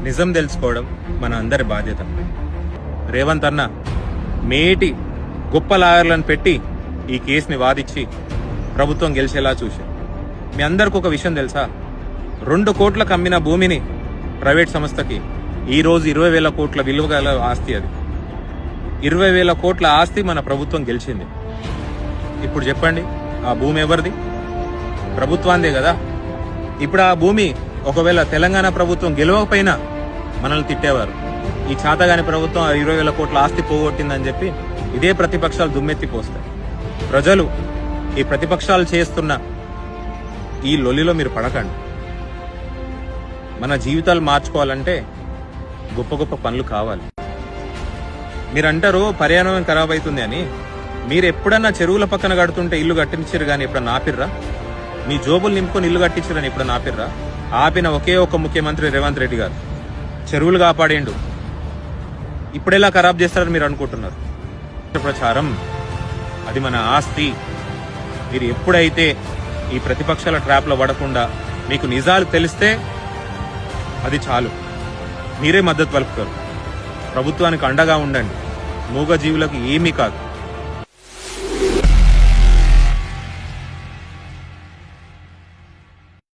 నిజం తెలుసుకోవడం మన అందరి బాధ్యత. రేవంత్ అన్న మేటి గొప్ప లాయర్లను పెట్టి ఈ కేసుని వాదించి ప్రభుత్వం గెలిచేలా చూశారు. మీ అందరికి ఒక విషయం తెలుసా? 2 కోట్లకు అమ్మిన భూమిని ప్రైవేట్ సంస్థకి ఈ రోజు 20,000 కోట్ల విలువ గల ఆస్తి. అది 20,000 కోట్ల ఆస్తి మన ప్రభుత్వం గెలిచింది. ఇప్పుడు చెప్పండి, ఆ భూమి ఎవరిది? ప్రభుత్వాందే కదా. ఇప్పుడు ఆ భూమి ఒకవేళ తెలంగాణ ప్రభుత్వం గెలవకపోయినా మనల్ని తిట్టేవారు. ఈ చాతగాని ప్రభుత్వం 20,000 కోట్ల ఆస్తి పోగొట్టిందని చెప్పి ఇదే ప్రతిపక్షాలు దుమ్మెత్తిపోస్తాయి. ప్రజలు ఈ ప్రతిపక్షాలు చేస్తున్న ఈ లొల్లిలో మీరు పడకండి. మన జీవితాలు మార్చుకోవాలంటే గొప్ప గొప్ప పనులు కావాలి. మీరు అంటారు పర్యావరణం ఖరాబ్ అవుతుంది అని. మీరు ఎప్పుడన్నా చెరువుల పక్కన కడుతుంటే ఇల్లు కట్టించారు కానీ ఎప్పుడన్నా ఆపిర్రా? మీ జోబులు నింపుకొని ఇల్లు కట్టించారని ఎప్పుడన్నా ఆపిర్రా? ఆపిన ఒకే ఒక ముఖ్యమంత్రి రేవంత్ రెడ్డి గారు. చెరువులు కాపాడేండు. ఇప్పుడెలా ఖరాబ్ చేస్తారని మీరు అనుకుంటున్నారు? ప్రచారం అది మన ఆస్తి. మీరు ఎప్పుడైతే ఈ ప్రతిపక్షాల ట్రాప్ లో పడకుండా మీకు నిజాలు తెలిస్తే అది చాలు, మీరే మద్దతు పలుకుతారు. ప్రభుత్వానికి అండగా ఉండండి. మూగ జీవులకు ఏమీ కాదు.